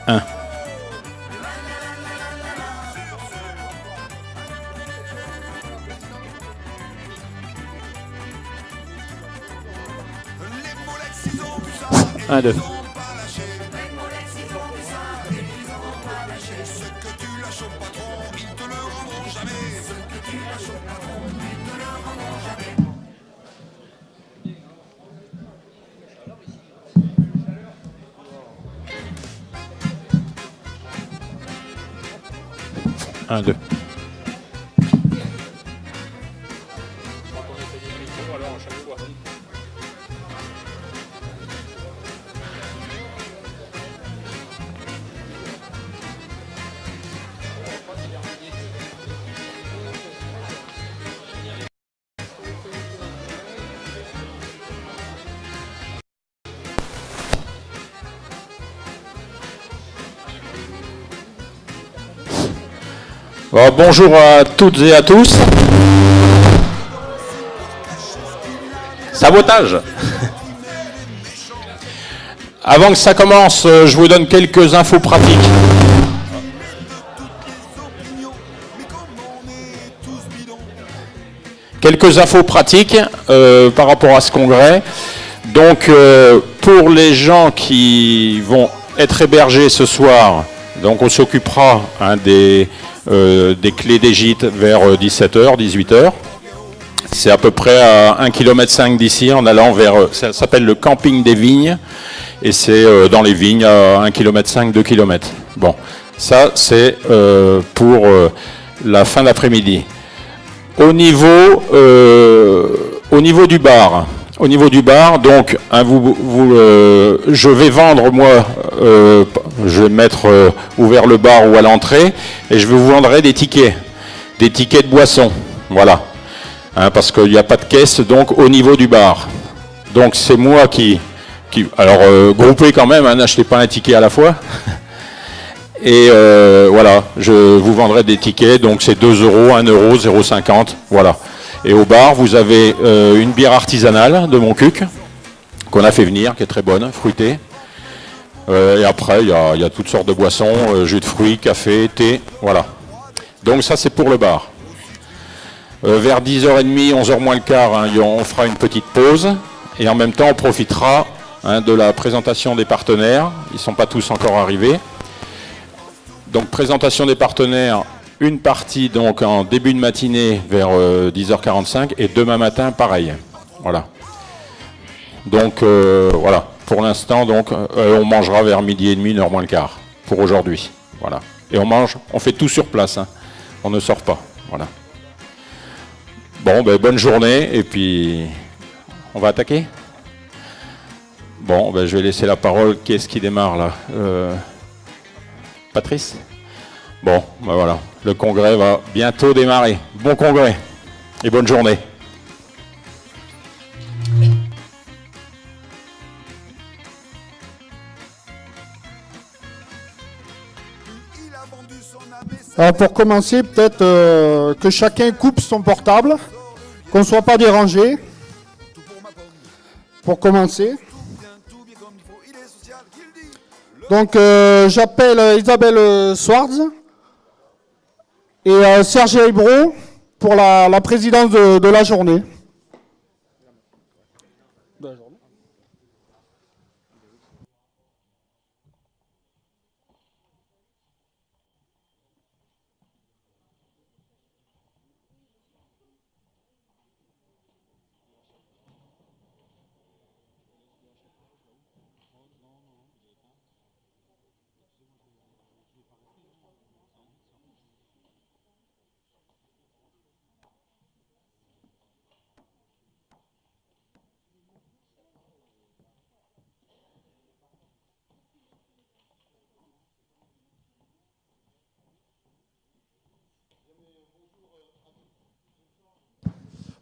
1. Un, deux. Un, deux. Bon, bonjour à toutes et à tous. Sabotage. Avant que ça commence, je vous donne quelques infos pratiques. Quelques infos pratiques par rapport à ce congrès. Donc, pour les gens qui vont être hébergés ce soir, donc on s'occupera des clés des gîtes vers 17h, 18h. C'est à peu près à 1,5 km d'ici en allant vers... Ça s'appelle le camping des vignes. Et c'est dans les vignes à 1,5 km, 2 km. Bon, ça c'est pour la fin d'après-midi. Au niveau du bar... Au niveau du bar, donc, je vais vendre, moi, je vais mettre ouvert le bar ou à l'entrée, et je vous vendrai des tickets de boisson, voilà. Parce qu'il n'y a pas de caisse, donc, au niveau du bar. Donc, c'est moi qui alors, groupez quand même, n'achetez pas un ticket à la fois. Et voilà, je vous vendrai des tickets, donc c'est 2 €, 1 €, 0,50 €, voilà. Et au bar, vous avez une bière artisanale de Montcuq, qu'on a fait venir, qui est très bonne, fruitée. Et après, il y a toutes sortes de boissons, jus de fruits, café, thé, voilà. Donc ça, c'est pour le bar. Vers 10h30, 11h moins le quart, on fera une petite pause. Et en même temps, on profitera de la présentation des partenaires. Ils ne sont pas tous encore arrivés. Donc, présentation des partenaires. Une partie donc en début de matinée vers 10h45 et demain matin pareil. Voilà. Donc voilà. Pour l'instant donc on mangera vers 12h30, 1h moins le quart pour aujourd'hui. Voilà. Et on fait tout sur place. On ne sort pas. Voilà. Bon, bonne journée et puis on va attaquer. Bon, je vais laisser la parole. Qui est-ce qui démarre là Patrice ? Bon, voilà, le congrès va bientôt démarrer. Bon congrès et bonne journée. Alors pour commencer, peut-être que chacun coupe son portable, qu'on ne soit pas dérangé. Pour commencer. Donc j'appelle Isabelle Swartz et Serge Hébron pour la présidence de la journée.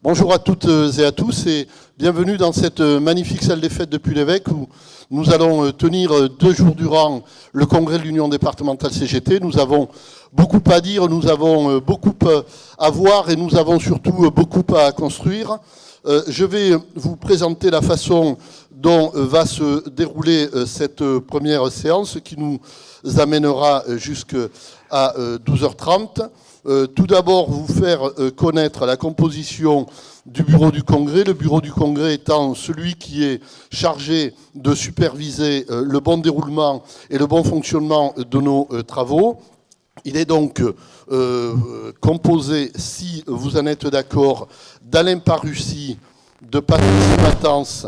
Bonjour à toutes et à tous et bienvenue dans cette magnifique salle des fêtes de Puy-l'Évêque où nous allons tenir 2 jours durant le congrès de l'Union départementale CGT. Nous avons beaucoup à dire, nous avons beaucoup à voir et nous avons surtout beaucoup à construire. Je vais vous présenter la façon dont va se dérouler cette première séance qui nous amènera jusqu'à 12h30. Tout d'abord, vous faire connaître la composition du bureau du Congrès. Le bureau du Congrès étant celui qui est chargé de superviser le bon déroulement et le bon fonctionnement de nos travaux. Il est donc composé, si vous en êtes d'accord, d'Alain Parussi, de Patrice Matance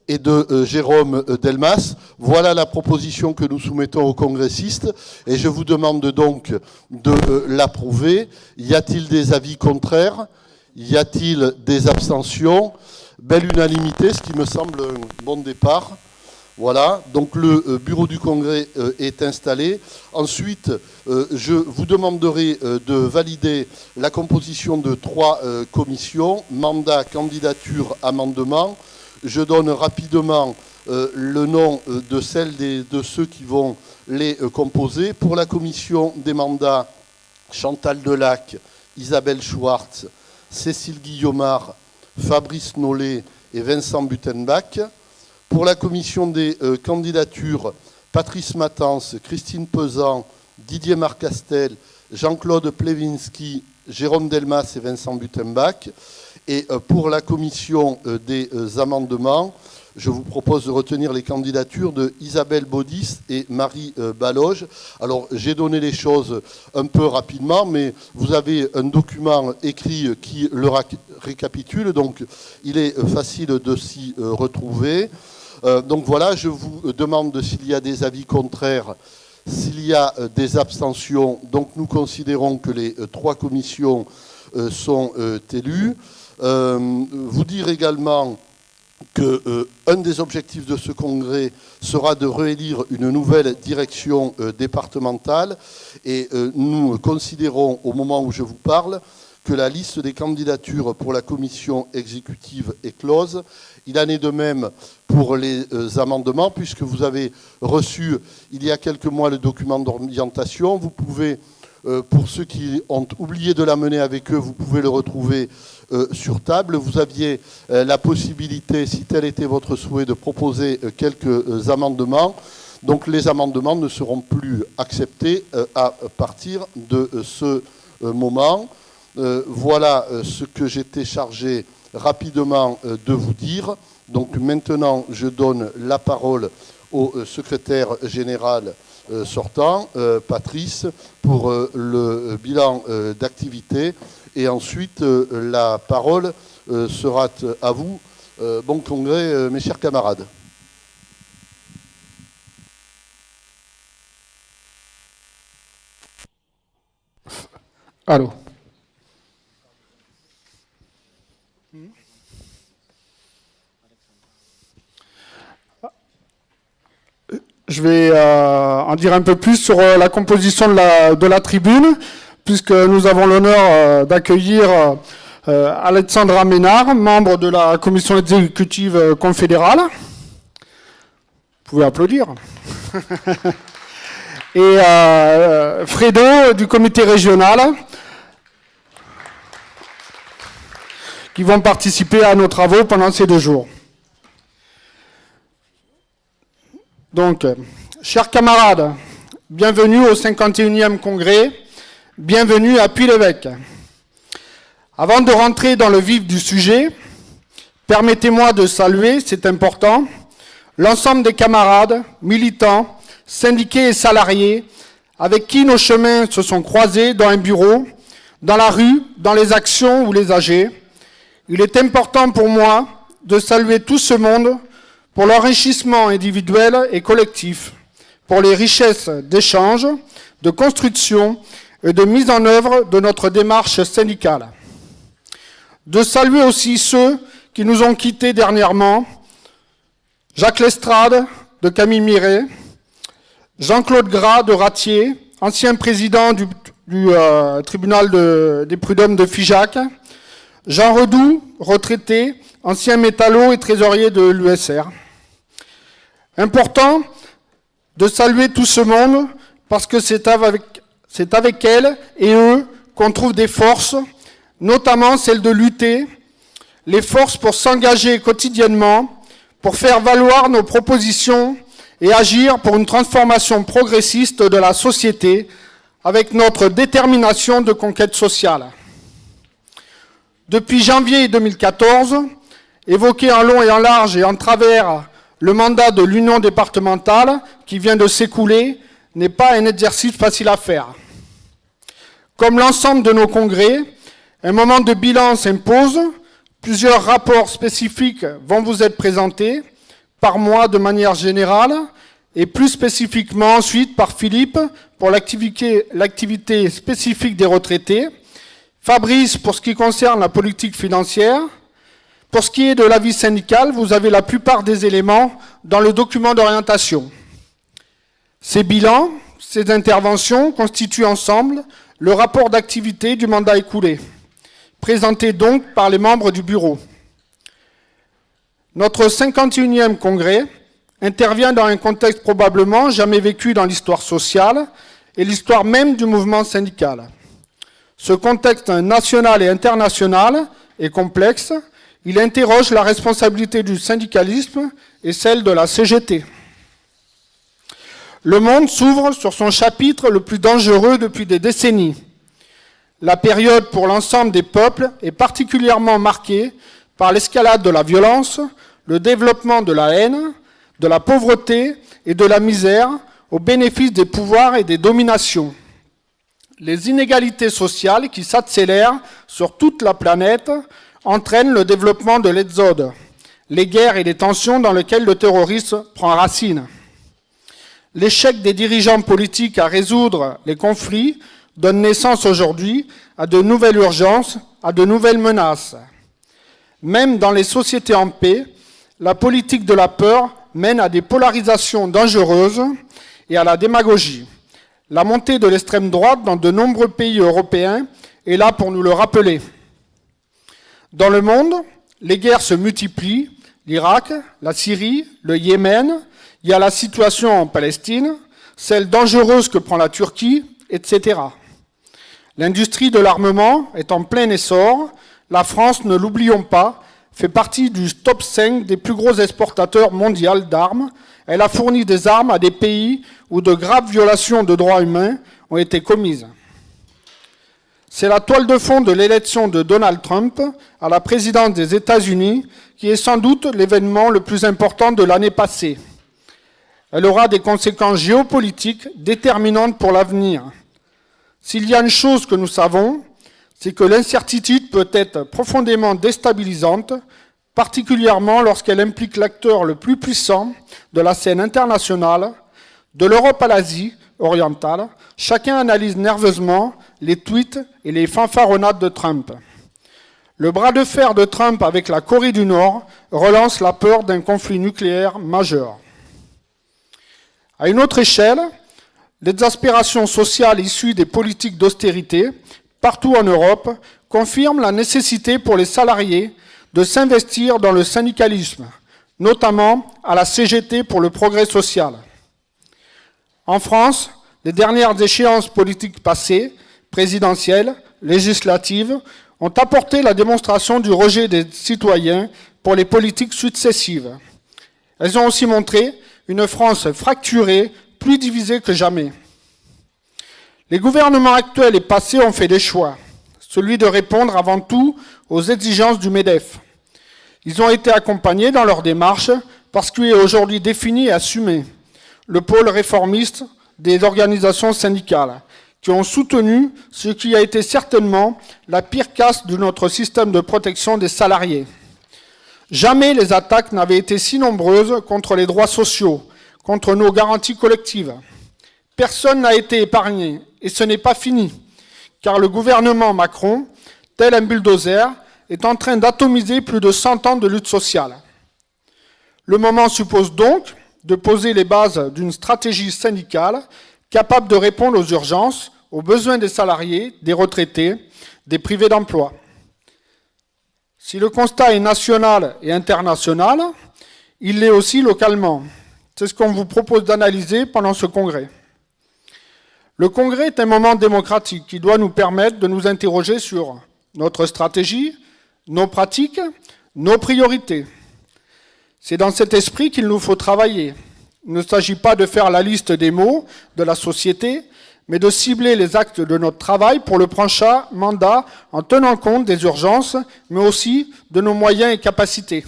et de Jérôme Delmas. Voilà la proposition que nous soumettons aux congressistes et je vous demande donc de l'approuver. Y a-t-il des avis contraires? Y a-t-il des abstentions? Belle unanimité, ce qui me semble un bon départ. Voilà, donc le bureau du Congrès est installé. Ensuite, je vous demanderai de valider la composition de 3 commissions, mandat, candidature, amendement. Je donne rapidement le nom de de ceux qui vont les composer. Pour la commission des mandats, Chantal Delac, Isabelle Schwartz, Cécile Guillaumard, Fabrice Nollet et Vincent Buttenbach. Pour la commission des candidatures, Patrice Matance, Christine Pesant, Didier Marcastel, Jean-Claude Plewinski, Jérôme Delmas et Vincent Buttenbach. Et pour la commission des amendements, je vous propose de retenir les candidatures de Isabelle Baudis et Marie Baloge. Alors, j'ai donné les choses un peu rapidement, mais vous avez un document écrit qui le récapitule, donc il est facile de s'y retrouver. Donc voilà, je vous demande s'il y a des avis contraires, s'il y a des abstentions. Donc nous considérons que les 3 commissions sont élues. Vous dire également qu'un des objectifs de ce congrès sera de réélire une nouvelle direction départementale et nous considérons au moment où je vous parle que la liste des candidatures pour la commission exécutive est close. Il en est de même pour les amendements, puisque vous avez reçu il y a quelques mois le document d'orientation. Vous pouvez, pour ceux qui ont oublié de l'amener avec eux, vous pouvez le retrouver sur table. Vous aviez la possibilité, si tel était votre souhait, de proposer quelques amendements. Donc les amendements ne seront plus acceptés à partir de ce moment. Voilà ce que j'étais chargé rapidement de vous dire. Donc maintenant, je donne la parole au secrétaire général sortant, Patrice, pour le bilan d'activité. Et ensuite, la parole sera à vous. Bon congrès, mes chers camarades. Allô. Je vais en dire un peu plus sur la composition de la tribune, puisque nous avons l'honneur d'accueillir Alexandra Ménard, membre de la commission exécutive confédérale. Vous pouvez applaudir. Et Fredo du comité régional, qui vont participer à nos travaux pendant ces 2 jours. Donc, chers camarades, bienvenue au 51e congrès, bienvenue à Puy-l'Évêque. Avant de rentrer dans le vif du sujet, permettez-moi de saluer, c'est important, l'ensemble des camarades, militants, syndiqués et salariés avec qui nos chemins se sont croisés dans un bureau, dans la rue, dans les actions ou les AG. Il est important pour moi de saluer tout ce monde pour l'enrichissement individuel et collectif, pour les richesses d'échange, de construction et de mise en œuvre de notre démarche syndicale. De saluer aussi ceux qui nous ont quittés dernièrement, Jacques Lestrade de Camille Miret, Jean-Claude Gras de Ratier, ancien président du tribunal des prud'hommes de Figeac, Jean Redoux, retraité, ancien métallo et trésorier de l'USR. Important de saluer tout ce monde parce que c'est avec elles et eux qu'on trouve des forces, notamment celle de lutter les forces pour s'engager quotidiennement, pour faire valoir nos propositions et agir pour une transformation progressiste de la société avec notre détermination de conquête sociale. Depuis janvier 2014, évoquer en long et en large et en travers le mandat de l'Union départementale qui vient de s'écouler n'est pas un exercice facile à faire. Comme l'ensemble de nos congrès, un moment de bilan s'impose. Plusieurs rapports spécifiques vont vous être présentés par moi de manière générale et plus spécifiquement ensuite par Philippe pour l'activité spécifique des retraités, Fabrice pour ce qui concerne la politique financière. Pour ce qui est de la vie syndicale, vous avez la plupart des éléments dans le document d'orientation. Ces bilans, ces interventions constituent ensemble le rapport d'activité du mandat écoulé, présenté donc par les membres du bureau. Notre 51e congrès intervient dans un contexte probablement jamais vécu dans l'histoire sociale et l'histoire même du mouvement syndical. Ce contexte national et international est complexe. Il interroge la responsabilité du syndicalisme et celle de la CGT. Le monde s'ouvre sur son chapitre le plus dangereux depuis des décennies. La période pour l'ensemble des peuples est particulièrement marquée par l'escalade de la violence, le développement de la haine, de la pauvreté et de la misère au bénéfice des pouvoirs et des dominations. Les inégalités sociales qui s'accélèrent sur toute la planète entraînent le développement de l'exode, les guerres et les tensions dans lesquelles le terrorisme prend racine. L'échec des dirigeants politiques à résoudre les conflits donne naissance aujourd'hui à de nouvelles urgences, à de nouvelles menaces. Même dans les sociétés en paix, la politique de la peur mène à des polarisations dangereuses et à la démagogie. La montée de l'extrême droite dans de nombreux pays européens est là pour nous le rappeler. Dans le monde, les guerres se multiplient. L'Irak, la Syrie, le Yémen, il y a la situation en Palestine, celle dangereuse que prend la Turquie, etc. L'industrie de l'armement est en plein essor. La France, ne l'oublions pas, fait partie du top 5 des plus gros exportateurs mondiaux d'armes. Elle a fourni des armes à des pays où de graves violations de droits humains ont été commises. C'est la toile de fond de l'élection de Donald Trump à la présidence des États-Unis qui est sans doute l'événement le plus important de l'année passée. Elle aura des conséquences géopolitiques déterminantes pour l'avenir. S'il y a une chose que nous savons, c'est que l'incertitude peut être profondément déstabilisante, particulièrement lorsqu'elle implique l'acteur le plus puissant de la scène internationale, de l'Europe à l'Asie orientale. Chacun analyse nerveusement les tweets et les fanfaronnades de Trump. Le bras de fer de Trump avec la Corée du Nord relance la peur d'un conflit nucléaire majeur. À une autre échelle, l'exaspération sociale issue des politiques d'austérité partout en Europe confirme la nécessité pour les salariés de s'investir dans le syndicalisme, notamment à la CGT pour le progrès social. En France, les dernières échéances politiques passées, présidentielles, législatives, ont apporté la démonstration du rejet des citoyens pour les politiques successives. Elles ont aussi montré une France fracturée, plus divisée que jamais. Les gouvernements actuels et passés ont fait des choix, celui de répondre avant tout aux exigences du MEDEF. Ils ont été accompagnés dans leur démarche parce qu'il est aujourd'hui défini et assumé le pôle réformiste des organisations syndicales, qui ont soutenu ce qui a été certainement la pire casse de notre système de protection des salariés. Jamais les attaques n'avaient été si nombreuses contre les droits sociaux, contre nos garanties collectives. Personne n'a été épargné, et ce n'est pas fini, car le gouvernement Macron, tel un bulldozer, est en train d'atomiser plus de 100 ans de lutte sociale. Le moment suppose donc de poser les bases d'une stratégie syndicale capable de répondre aux urgences, aux besoins des salariés, des retraités, des privés d'emploi. Si le constat est national et international, il l'est aussi localement. C'est ce qu'on vous propose d'analyser pendant ce congrès. Le congrès est un moment démocratique qui doit nous permettre de nous interroger sur notre stratégie, nos pratiques, nos priorités. C'est dans cet esprit qu'il nous faut travailler. Il ne s'agit pas de faire la liste des maux de la société, mais de cibler les actes de notre travail pour le prochain mandat en tenant compte des urgences, mais aussi de nos moyens et capacités.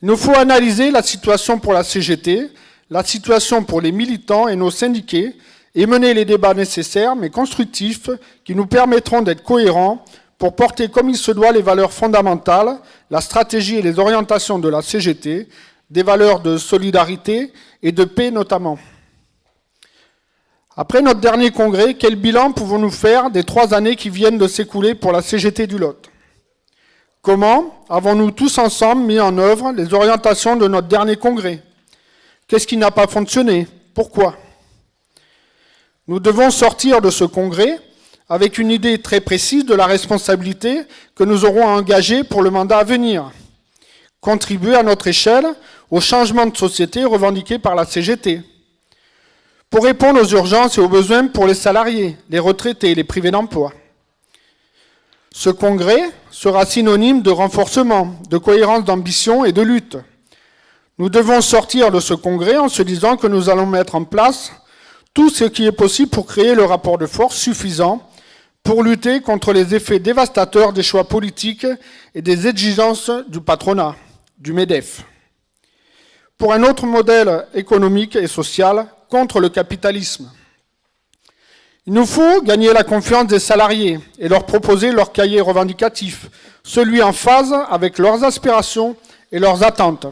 Il nous faut analyser la situation pour la CGT, la situation pour les militants et nos syndiqués, et mener les débats nécessaires mais constructifs qui nous permettront d'être cohérents pour porter comme il se doit les valeurs fondamentales, la stratégie et les orientations de la CGT, des valeurs de solidarité et de paix notamment. Après notre dernier congrès, quel bilan pouvons-nous faire des 3 années qui viennent de s'écouler pour la CGT du Lot? Comment avons-nous tous ensemble mis en œuvre les orientations de notre dernier congrès? Qu'est-ce qui n'a pas fonctionné? Pourquoi? Nous devons sortir de ce congrès avec une idée très précise de la responsabilité que nous aurons à engager pour le mandat à venir. Contribuer à notre échelle au changement de société revendiqué par la CGT. Pour répondre aux urgences et aux besoins pour les salariés, les retraités et les privés d'emploi. Ce congrès sera synonyme de renforcement, de cohérence d'ambition et de lutte. Nous devons sortir de ce congrès en se disant que nous allons mettre en place tout ce qui est possible pour créer le rapport de force suffisant pour lutter contre les effets dévastateurs des choix politiques et des exigences du patronat, du MEDEF. Pour un autre modèle économique et social contre le capitalisme. Il nous faut gagner la confiance des salariés et leur proposer leur cahier revendicatif, celui en phase avec leurs aspirations et leurs attentes.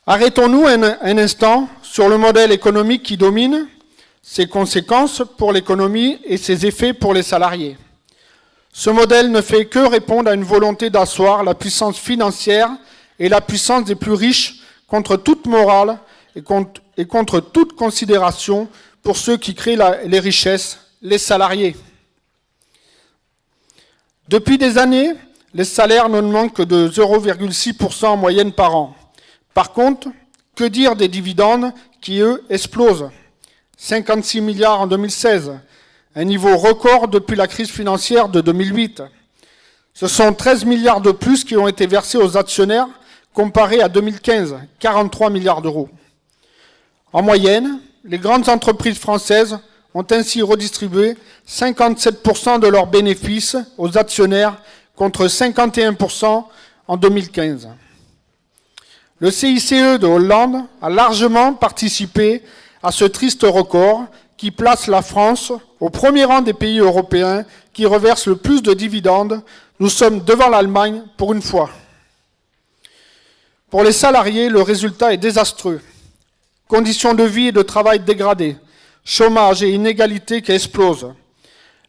Arrêtons-nous un instant sur le modèle économique qui domine, ses conséquences pour l'économie et ses effets pour les salariés. Ce modèle ne fait que répondre à une volonté d'asseoir la puissance financière et la puissance des plus riches contre toute morale et contre toute considération pour ceux qui créent les richesses, les salariés. Depuis des années, les salaires n'augmentent que de 0,6% en moyenne par an. Par contre, que dire des dividendes qui, eux, explosent? 56 milliards en 2016, un niveau record depuis la crise financière de 2008. Ce sont 13 milliards de plus qui ont été versés aux actionnaires, comparé à 2015, 43 milliards d'euros. En moyenne, les grandes entreprises françaises ont ainsi redistribué 57% de leurs bénéfices aux actionnaires contre 51% en 2015. Le CICE de Hollande a largement participé à ce triste record qui place la France au premier rang des pays européens qui reversent le plus de dividendes. Nous sommes devant l'Allemagne pour une fois. Pour les salariés, le résultat est désastreux. Conditions de vie et de travail dégradées, chômage et inégalités qui explosent.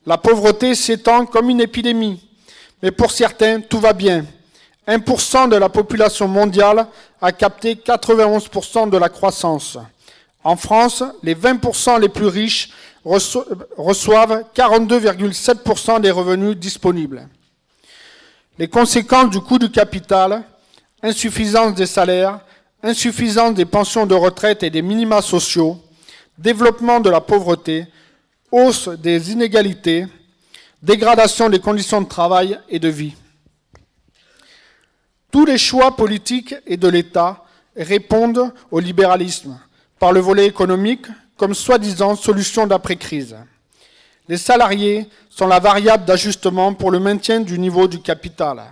La pauvreté s'étend comme une épidémie, mais pour certains, tout va bien. 1% de la population mondiale a capté 91% de la croissance. En France, les 20% les plus riches reçoivent 42,7% des revenus disponibles. Les conséquences du coût du capital, insuffisance des salaires, insuffisance des pensions de retraite et des minima sociaux, développement de la pauvreté, hausse des inégalités, dégradation des conditions de travail et de vie. Tous les choix politiques et de l'État répondent au libéralisme, par le volet économique, comme soi-disant solution d'après-crise. Les salariés sont la variable d'ajustement pour le maintien du niveau du capital.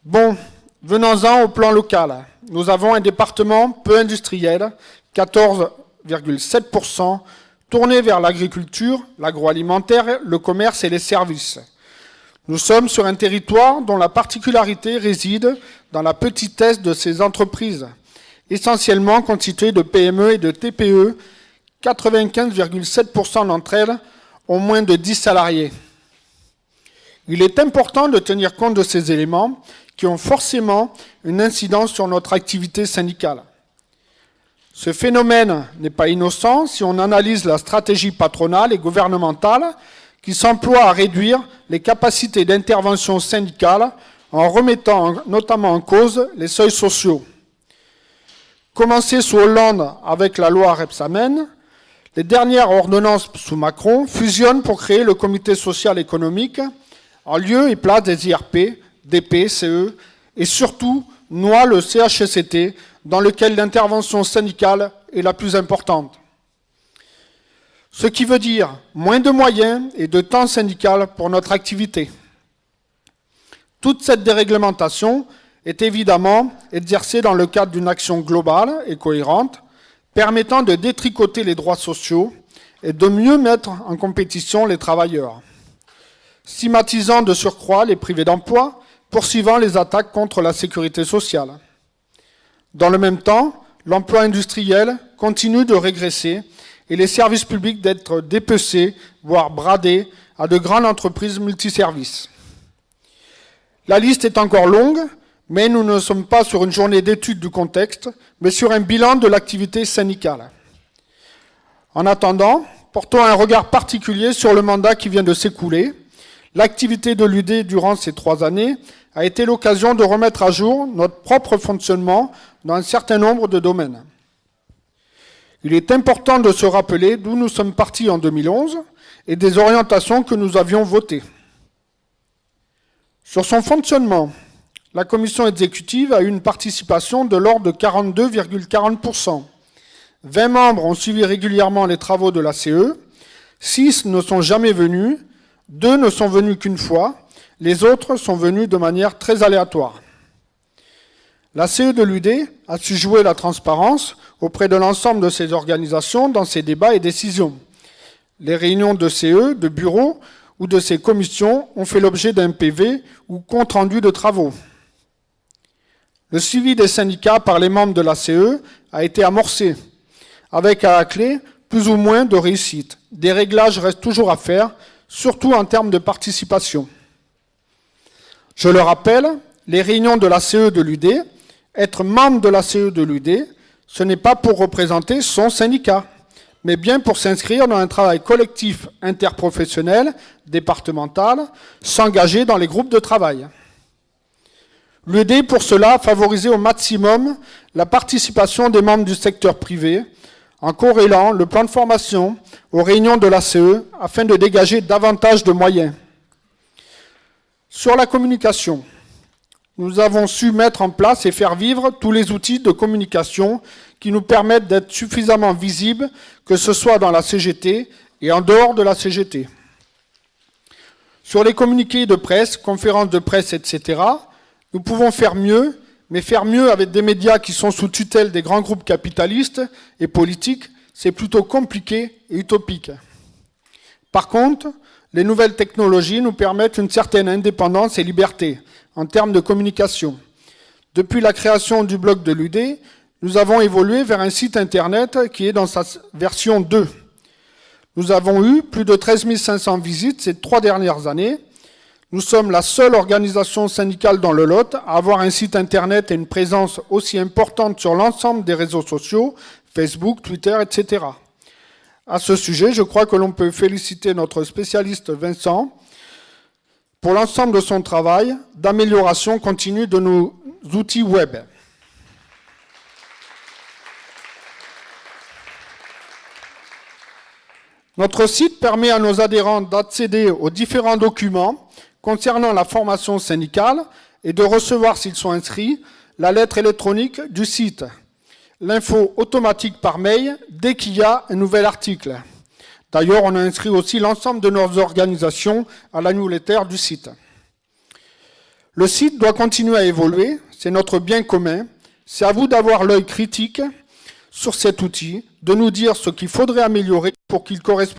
Bon, venons-en au plan local. Nous avons un département peu industriel, 14,7%, tourné vers l'agriculture, l'agroalimentaire, le commerce et les services. Nous sommes sur un territoire dont la particularité réside dans la petitesse de ces entreprises, essentiellement constituées de PME et de TPE. 95,7% d'entre elles ont moins de 10 salariés. Il est important de tenir compte de ces éléments qui ont forcément une incidence sur notre activité syndicale. Ce phénomène n'est pas innocent si on analyse la stratégie patronale et gouvernementale qui s'emploie à réduire les capacités d'intervention syndicale en remettant notamment en cause les seuils sociaux. Commencé sous Hollande avec la loi Rebsamen, Les dernières ordonnances sous Macron fusionnent pour créer le comité social économique en lieu et place des IRP, DP, CE et surtout noient le CHSCT dans lequel l'intervention syndicale est la plus importante. Ce qui veut dire moins de moyens et de temps syndical pour notre activité. Toute cette déréglementation est évidemment exercée dans le cadre d'une action globale et cohérente, permettant de détricoter les droits sociaux et de mieux mettre en compétition les travailleurs, stigmatisant de surcroît les privés d'emploi, poursuivant les attaques contre la sécurité sociale. Dans le même temps, l'emploi industriel continue de régresser et les services publics d'être dépecés, voire bradés, à de grandes entreprises multiservices. La liste est encore longue, mais nous ne sommes pas sur une journée d'étude du contexte, mais sur un bilan de l'activité syndicale. En attendant, portons un regard particulier sur le mandat qui vient de s'écouler. L'activité de l'UD durant ces 3 années a été l'occasion de remettre à jour notre propre fonctionnement dans un certain nombre de domaines. Il est important de se rappeler d'où nous sommes partis en 2011 et des orientations que nous avions votées. Sur son fonctionnement, la commission exécutive a eu une participation de l'ordre de 42,40%. 20 membres ont suivi régulièrement les travaux de la CE, 6 ne sont jamais venus, 2 ne sont venus qu'une fois, les autres sont venus de manière très aléatoire. La CE de l'UD a su jouer la transparence auprès de l'ensemble de ces organisations dans ses débats et décisions. Les réunions de CE, de bureaux ou de ces commissions ont fait l'objet d'un PV ou compte-rendu de travaux. Le suivi des syndicats par les membres de la CE a été amorcé, avec à la clé plus ou moins de réussite. Des réglages restent toujours à faire, surtout en termes de participation. Je le rappelle, les réunions de la CE de l'UD, être membre de la CE de l'UD, ce n'est pas pour représenter son syndicat, mais bien pour s'inscrire dans un travail collectif interprofessionnel, départemental, s'engager dans les groupes de travail. L'UD, pour cela, a favorisé au maximum la participation des membres du secteur privé, en corrélant le plan de formation aux réunions de la CE afin de dégager davantage de moyens. Sur la communication, nous avons su mettre en place et faire vivre tous les outils de communication qui nous permettent d'être suffisamment visibles, que ce soit dans la CGT et en dehors de la CGT. Sur les communiqués de presse, conférences de presse, etc., nous pouvons faire mieux, mais faire mieux avec des médias qui sont sous tutelle des grands groupes capitalistes et politiques, c'est plutôt compliqué et utopique. Par contre, les nouvelles technologies nous permettent une certaine indépendance et liberté en termes de communication. Depuis la création du blog de l'UD, nous avons évolué vers un site internet qui est dans sa version 2. Nous avons eu plus de 13 500 visites ces 3 dernières années. Nous sommes la seule organisation syndicale dans le Lot à avoir un site internet et une présence aussi importante sur l'ensemble des réseaux sociaux, Facebook, Twitter, etc. À ce sujet, je crois que l'on peut féliciter notre spécialiste Vincent pour l'ensemble de son travail d'amélioration continue de nos outils web. Notre site permet à nos adhérents d'accéder aux différents documents concernant la formation syndicale et de recevoir, s'ils sont inscrits, la lettre électronique du site, l'info automatique par mail dès qu'il y a un nouvel article. D'ailleurs, on a inscrit aussi l'ensemble de nos organisations à la newsletter du site. Le site doit continuer à évoluer, c'est notre bien commun. C'est à vous d'avoir l'œil critique sur cet outil, de nous dire ce qu'il faudrait améliorer pour qu'il corresponde